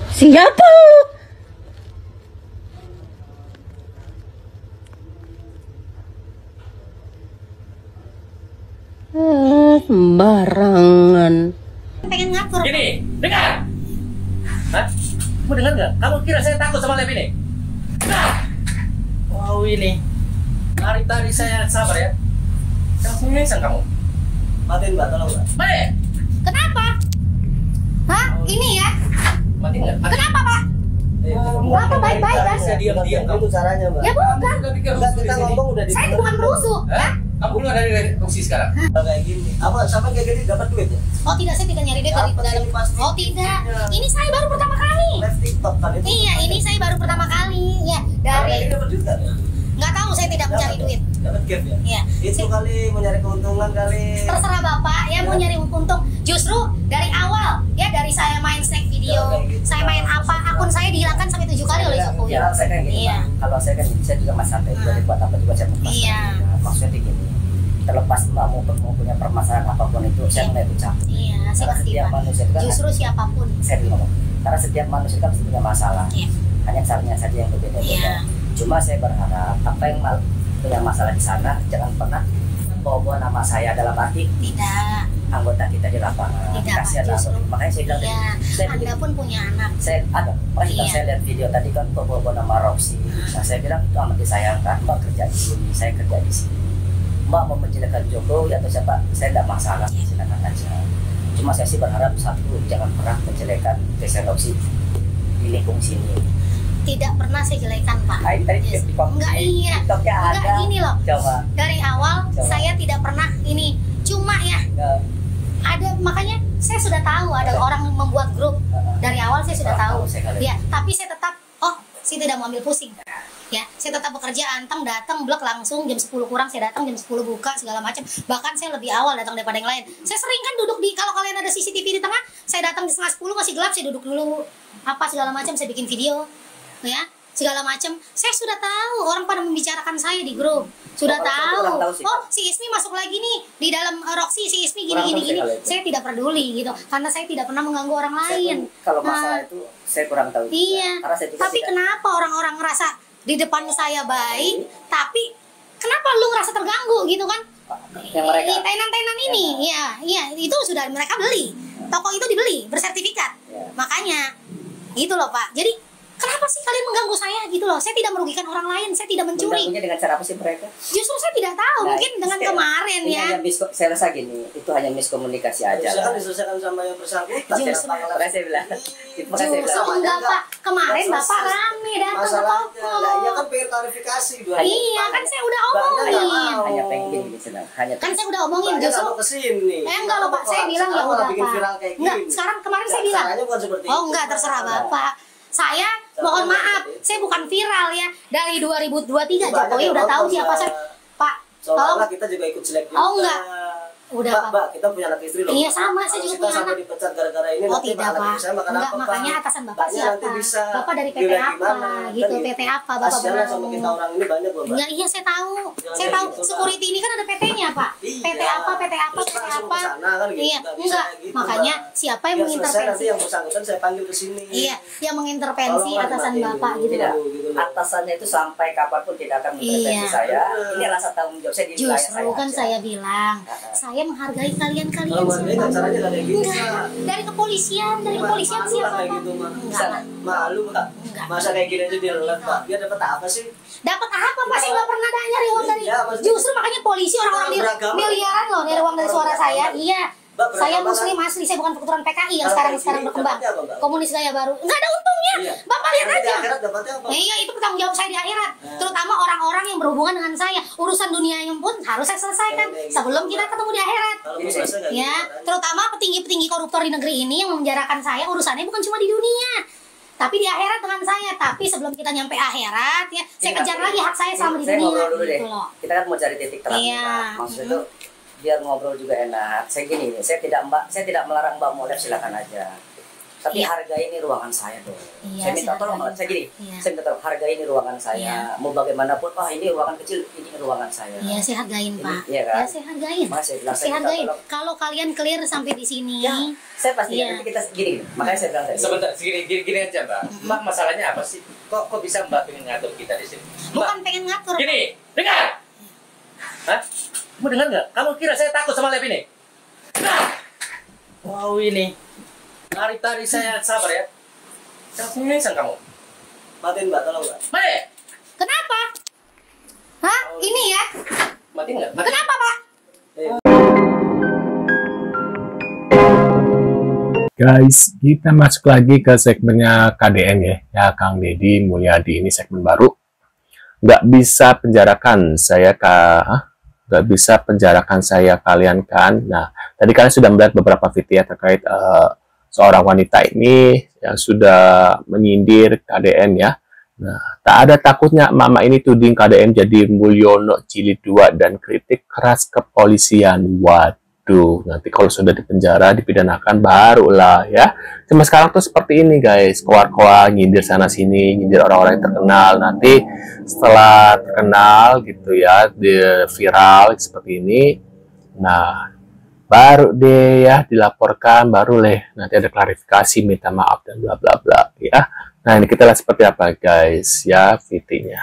Siapa? Sembarangan. Pengen ngatur. Gini, dengar. Hah? Kamu dengar nggak? Kamu kira saya takut sama Lev ini? Nah. Wow ini. Dari tadi saya sabar ya. Kamu ngengsang kamu. Matiin Mbak, tolong Mbak. Mati. Kenapa? Hah? Ini ya? Mati nggak? Mati. Kenapa, Pak? Bapak baik-baik kan? Saya diam-diam itu caranya Mbak. Ya bukan. Enggak, kita ngomong udah di. Saya bukan perusuh. Hah? Kamu keluar dari fungsi sekarang. Kayak gini. Apa sampai kayak gini dapat duit ya? Oh tidak, saya tidak nyari duit dari Dapat dalam. ini pasti. Oh tidak. Ini saya baru pertama kali. Live TikTok kan itu. Iya, ini saya baru pertama kali. Ya, Dari dari dapat duit kan ya? nggak tahu, saya tidak mencari duit. Dapat gift ya? Iya. Itu kali mau nyari keuntungan kali. Terserah Bapak ya mau nyari untung. Justru dari awal ya, dari saya main snack video, saya main apa, akun saya dihilangkan sampai 7 kali oleh Jokowi. Ya, saya kan gini, Iya. Pak. Kalau saya kan saya juga mas santai juga dibuat apa juga saya lepas. Iya. Maksudnya gini, terlepas Mbak mau punya permasalahan apapun itu, saya nggak ikut campur. Iya, saya Karena ngerti setiap Pak. manusia itu kan, Justru siapapun. saya dulu ngomong, karena setiap manusia itu kan pasti punya masalah. Iya. Hanya caranya saja yang berbeda-beda. Iya. Cuma saya berharap apa yang punya masalah di sana jangan pernah bawa nama saya dalam arti Tidak. anggota kita di lapangan. Tidak, Kasihan Pak, lah. justru. Makanya saya bilang Iya. saya Anda pun punya anak. saya ada makanya Iya. saya lihat video tadi kan bawa nama Roxy. Nah, saya bilang itu amat disayangkan. Mbak kerja di sini, saya kerja di sini. Mbak mau menjelekkan Jokowi atau siapa, saya tidak masalah, silakan aja. Cuma saya sih berharap satu, jangan pernah menjelekan Desa Roxy di lingkung sini. Tidak pernah saya jelekan Pak. Nah, ini tadi di Enggak, iya. TikToknya ada. Enggak, ini loh. Coba. Dari awal Coba. saya tidak pernah ini. Cuma ya ada, makanya saya sudah tahu ada orang membuat grup. Dari awal saya sudah tahu. Ya, tapi saya tetap saya tidak mau ambil pusing. Ya, saya tetap bekerja, anteng datang blok langsung jam 10 kurang saya datang, jam 10 buka segala macam. Bahkan saya lebih awal datang daripada yang lain. Saya sering kan duduk di, kalau kalian ada CCTV di tengah, saya datang di setengah 10 masih gelap, saya duduk dulu apa segala macam, saya bikin video. Ya, segala macam. Saya sudah tahu orang pada membicarakan saya di grup. Sudah tahu. Oh, si Ismi masuk lagi nih di dalam Roxy, si Ismi gini. Saya tidak peduli gitu. Karena saya tidak pernah mengganggu orang lain. Kalau masalah itu saya kurang tahu. Iya. Karena saya juga Tapi kenapa orang-orang ngerasa di depan saya baik, tapi kenapa lu ngerasa terganggu gitu kan? Yang mereka Tenan-tenan ini, iya, itu sudah mereka beli. Toko itu dibeli, bersertifikat. Makanya gitu loh Pak. Jadi kenapa sih kalian mengganggu saya gitu loh? Saya tidak merugikan orang lain, saya tidak mencuri. mengganggunya dengan cara apa sih mereka? Justru saya tidak tahu, mungkin dengan kemarin ini ya. saya rasa gini, itu hanya miskomunikasi aja Bisa kan lah. diselesaikan sama yang bersangkutan. Justru. Makanya saya bilang, itu makanya saya Justru bilang. enggak Pak, kemarin Bapak rame datang ke Masalahnya, toko. nah, iya kan pengen klarifikasi dua. Iya, kan saya udah omongin. Hanya pengen gini senang, hanya Kan saya udah omongin justru. kesini. Enggak loh Pak, saya bilang ya udah bikin viral Pak. kayak Enggak, gini. sekarang kemarin saya bilang. Caranya bukan seperti Oh itu. enggak, terserah Bapak. Saya mohon maaf, saya bukan viral ya. Dari 2023 Jokowi udah tahu siapa saya. Pak, tolong. Soalnya kita juga ikut jelek juga. Oh, enggak. Udah, Pak. Mbak, kita punya anak istri loh. Iya, sama, saya Kalau juga kita punya sampai anak. dipecat gara-gara ini, Oh nanti tidak anak Pak, istri saya makan enggak, apa, Pak? makanya atasan Bapak Mbaknya siapa? nanti bisa Bapak dari PT nilai apa? gimana, Gitu, kan PT apa? Bapak Kasihan sama mau. kita orang ini banyak loh, Mbak. Enggak, iya saya tahu. Jangan Saya kayak tahu gitu, security ini kan ada PT-nya, Pak. Iya. PT apa, PT apa, Terus PT langsung apa. kesana kan gitu, Iya, nggak bisa enggak. kayak gitu, Makanya Mbak. siapa yang Biar selesai nanti mengintervensi? yang bersangkutan saya panggil ke sini. Iya, yang mengintervensi Tolong atasan dimatiin Bapak dulu. gitu. tidak Gitu loh. atasannya itu sampai kapanpun tidak akan mengintervensi Iya. saya. Ini rasa tanggung jawab saya di wilayah Justru kan aja. saya bilang, saya menghargai kalian-kalian Kalau Mbak, semua. caranya nggak kayak gini, Enggak, Mbak. dari kepolisian Malu siapa lah kayak Pak? gitu, Mbak. Enggak. Malu, Mbak. Enggak. Masa kayak gini aja dia live, Pak. Dia dapat apa sih? Dapat apa Pak? Saya nggak pernah nyari uang dari. Iya, maksudnya- Justru makanya polisi orang-orang Orang beragama. miliaran loh nyari uang dari suara saya. Iya. Mbak, Saya beragama muslim kan? asli, saya bukan keturunan PKI yang Kalau sekarang kayak gini, berkembang. dapatnya apa, Mbak? Komunis gaya baru. Nggak ada untungnya. Iya. Bapak lihat Nanti di aja. akhirat dapatnya apa? Iya, itu bertanggung jawab saya di akhirat. Nah. Terutama orang-orang yang berhubungan dengan saya. Urusan dunianya pun harus saya selesaikan Kayak gitu, sebelum Mbak. kita ketemu di akhirat. Kalau mau selesai nggak Ya, gitu, kan? terutama petinggi-petinggi koruptor di negeri ini yang memenjarakan saya, urusannya bukan cuma di dunia, tapi di akhirat dengan saya. Tapi sebelum kita nyampe akhirat ya, saya kejar lagi hak saya selama di Saya dunia ngobrol dulu deh. gitu loh. Kita kan mau cari titik terang. Iya. Mbak. Maksudnya itu biar ngobrol juga enak. Saya gini, saya tidak melarang Mbak mau live, silakan aja. Tapi Iya. harga ini ruangan saya tuh. Iya, Saya minta tolong, hargai. saya gini, Iya. saya minta tolong harga ini ruangan saya. Iya. Mau bagaimanapun, ini ruangan kecil, ini ruangan saya. Iya, saya hargain, Ini, Pak. iya kan? Ya, saya hargain. Makanya saya bilang, Saya saya minta hargain. tolong. Kalau kalian clear sampai di sini, Ya, saya pasti Iya. nanti kita gini. Makanya saya bilang tadi. Sebentar, gini aja Mbak. Mbak masalahnya apa sih? Kok bisa Mbak pengen ngatur kita di sini? Mbak, bukan pengen ngatur. gini, dengar. Hah? Kamu dengar nggak? Kamu kira saya takut sama lab ini? Nah! Wow ini. Tadi saya sabar ya. Jangan ngengsang kamu. Matiin Mbak, tolong Mbak. Mati! Kenapa? Hah? Ini ya? Mati nggak? Mati. Kenapa, Pak? Guys, kita masuk lagi ke segmennya KDN ya, Kang Deddy Mulyadi. Ini segmen baru. Nggak bisa penjarakan saya kalian kan. Nah, tadi kalian sudah melihat beberapa video terkait seorang wanita ini yang sudah menyindir KDN ya. Nah, tak ada takutnya mama ini tuding KDN jadi Mulyono Jilid 2 dan kritik keras kepolisian. Waduh, nanti kalau sudah dipenjara, dipidanakan barulah ya. Cuma sekarang tuh seperti ini guys, koar-koar nyindir sana sini, nyindir orang-orang yang terkenal. Nanti setelah terkenal gitu ya, viral seperti ini, nah baru deh ya dilaporkan, baru nanti ada klarifikasi, minta maaf dan bla bla bla ya. Nah, ini kita lihat seperti apa guys ya videonya.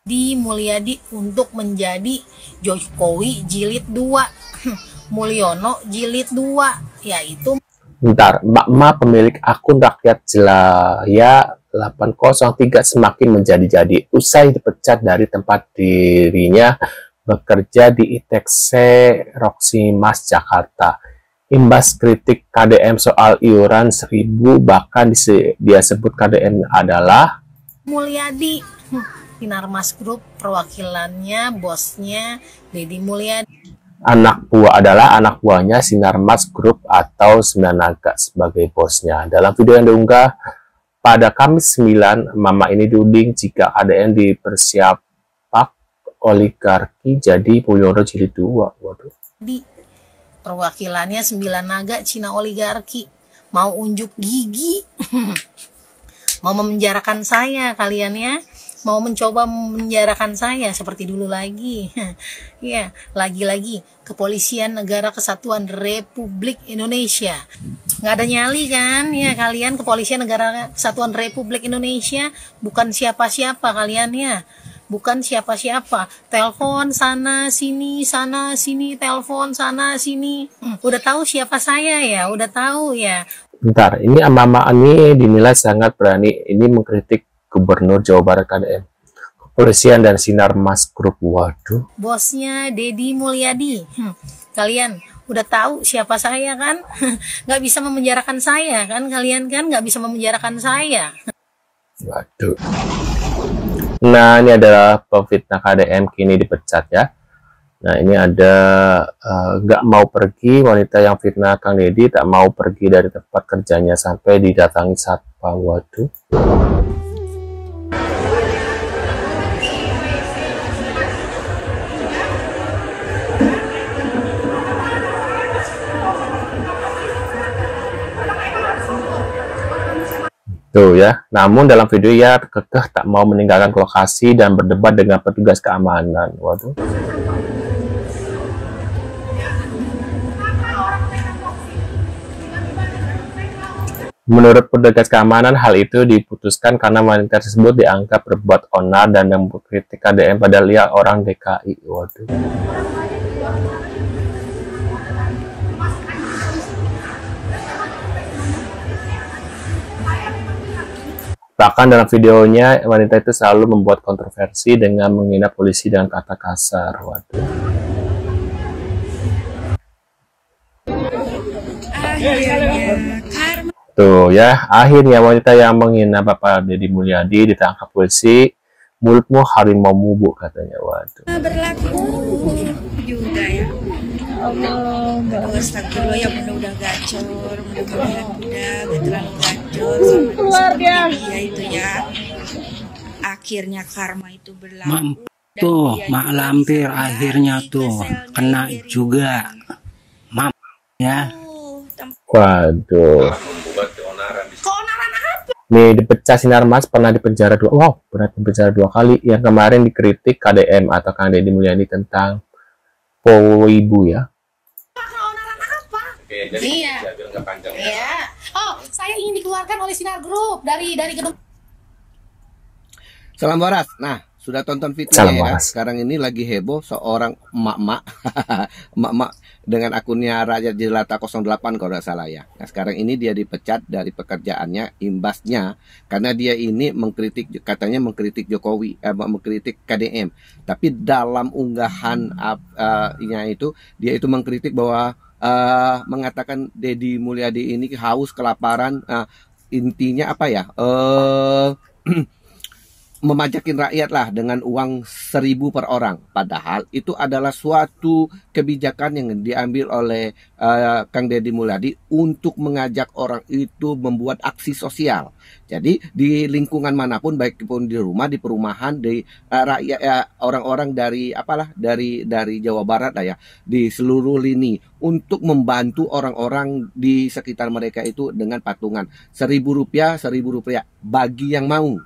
Di Mulyadi untuk menjadi Jokowi Jilid 2. Mulyono Jilid 2, yaitu Bentar, Mbak pemilik akun rakyat Jelaya 803 semakin menjadi-jadi usai dipecat dari tempat dirinya bekerja di ITC Roxy Mas Jakarta. Imbas kritik KDM soal iuran 1000, bahkan dia sebut KDM adalah Mulyadi. Sinarmas Group, perwakilannya bosnya Deddy Mulyadi. anak buahnya Sinarmas Group atau Sembilan Naga sebagai bosnya. Dalam video yang diunggah pada Kamis 9, mama ini tuding jika KDN dipersiapak oligarki jadi Mulyono Jilid 2. Waduh. Di perwakilannya Sembilan Naga Cina oligarki, mau unjuk gigi. Mau memenjarakan saya kalian ya, mau mencoba memenjarakan saya seperti dulu lagi. Ya, lagi-lagi Kepolisian Negara Kesatuan Republik Indonesia. Nggak ada nyali kan ya kalian, Kepolisian Negara Kesatuan Republik Indonesia bukan siapa-siapa kalian ya. Bukan siapa-siapa. Telepon sana sini, telepon sana sini. Udah tahu siapa saya ya, udah tahu ya. Bentar, ini mama ini dinilai sangat berani ini mengkritik Gubernur Jawa Barat KDM, Kepolisian dan Sinarmas Group. Waduh. Bosnya Deddy Mulyadi. Kalian udah tahu siapa saya kan? Nggak bisa memenjarakan saya kan? Kalian kan nggak bisa memenjarakan saya. Waduh. Nah, ini adalah pemfitnah KDM kini dipecat ya. Nah, ini ada nggak mau pergi, wanita yang fitnah Kang Deddy tak mau pergi dari tempat kerjanya sampai didatangi satpam. Waduh. Tuh ya, namun dalam video ia kekeh tak mau meninggalkan lokasi dan berdebat dengan petugas keamanan. Waduh. Menurut petugas keamanan, hal itu diputuskan karena wanita tersebut dianggap berbuat onar dan mengkritik KDM padahal ia orang DKI. Waduh. Bahkan dalam videonya, wanita itu selalu membuat kontroversi dengan menghina polisi dengan kata kasar. Waduh. Tuh ya, akhirnya wanita yang menghina Bapak Deddy Mulyadi ditangkap polisi. Mulutmu harimaumu, Bu, katanya. Waduh. Berlaku juga ya. Allah, astagfirullah ya, udah gacor, mudah-mudahan udah gak terlalu gacor sama dia itu ya. Akhirnya karma itu berlaku. Tuh, Mak Lampir akhirnya tuh kena juga. Maaf ya. Waduh. Membuat keonaran di Nih dipecah Sinarmas pernah dipenjara pernah dipenjara 2 kali. Yang kemarin dikritik KDM atau Kang Deddy Mulyadi tentang Poibu ya. Oke, jadi Iya. ya, biar nggak panjang. Iya. Oh, saya ingin dikeluarkan oleh Sinar Group dari gedung. Salam waras. Nah, sudah tonton Salam videonya ya. waras. Sekarang ini lagi heboh seorang emak-emak emak-emak dengan akunnya Rakyat Jelata 08 kalau nggak salah ya. Nah, sekarang ini dia dipecat dari pekerjaannya imbasnya karena dia ini katanya mengkritik Jokowi, mengkritik KDM. Tapi dalam unggahan itu dia itu mengkritik bahwa mengatakan Deddy Mulyadi ini haus kelaparan, intinya apa ya? Memajakin rakyat lah dengan uang 1.000 per orang. Padahal itu adalah suatu kebijakan yang diambil oleh Kang Deddy Mulyadi untuk mengajak orang itu membuat aksi sosial. Jadi di lingkungan manapun, baik pun di rumah, di perumahan, di rakyat, orang-orang dari dari Jawa Barat lah ya, di seluruh lini untuk membantu orang-orang di sekitar mereka itu dengan patungan Rp1.000 bagi yang mau.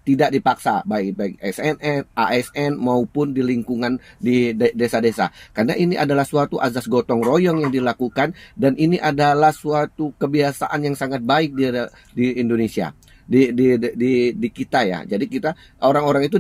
Tidak dipaksa baik SNN, ASN maupun di lingkungan di desa-desa. Karena ini adalah suatu azas gotong royong yang dilakukan dan ini adalah suatu kebiasaan yang sangat baik di Indonesia. Di kita ya. Jadi kita orang-orang itu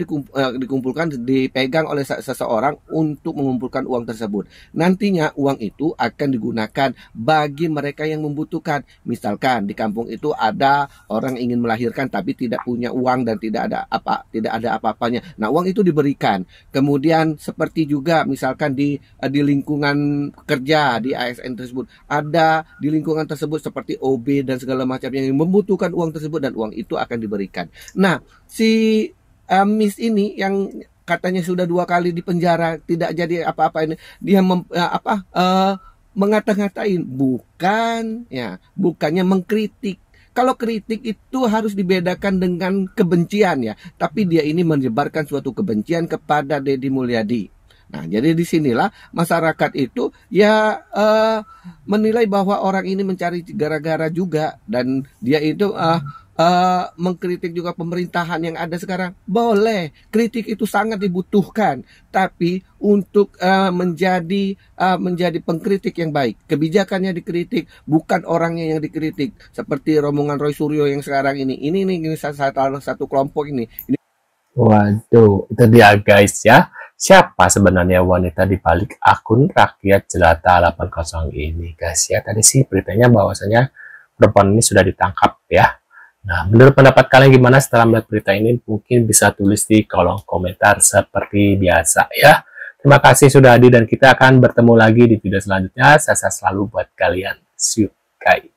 dikumpulkan, dipegang oleh seseorang untuk mengumpulkan uang tersebut. Nantinya uang itu akan digunakan bagi mereka yang membutuhkan. Misalkan di kampung itu ada orang ingin melahirkan tapi tidak punya uang dan tidak ada apa-apanya. Nah, uang itu diberikan. Kemudian seperti juga misalkan di lingkungan kerja di ASN tersebut, ada di lingkungan tersebut seperti OB dan segala macam yang membutuhkan uang tersebut dan uang itu akan diberikan. Nah, si Miss ini yang katanya sudah 2 kali dipenjara tidak jadi apa-apa ini, dia mengata-ngatain, bukannya mengkritik. Kalau kritik itu harus dibedakan dengan kebencian ya, tapi dia ini menyebarkan suatu kebencian kepada Deddy Mulyadi. Nah, jadi disinilah masyarakat itu ya menilai bahwa orang ini mencari gara-gara juga, dan dia itu mengkritik juga pemerintahan yang ada sekarang. Boleh, kritik itu sangat dibutuhkan, tapi untuk menjadi pengkritik yang baik, kebijakannya dikritik, bukan orangnya yang dikritik. Seperti rombongan Roy Suryo yang sekarang ini satu kelompok ini. Waduh, itu dia guys ya. Siapa sebenarnya wanita di balik akun Rakyat Jelata 80 ini guys ya. Tadi sih beritanya bahwasanya perempuan ini sudah ditangkap ya. Nah, menurut pendapat kalian gimana setelah melihat berita ini? Mungkin bisa tulis di kolom komentar seperti biasa ya. Terima kasih sudah hadir dan kita akan bertemu lagi di video selanjutnya. Saya selalu buat kalian. See you guys.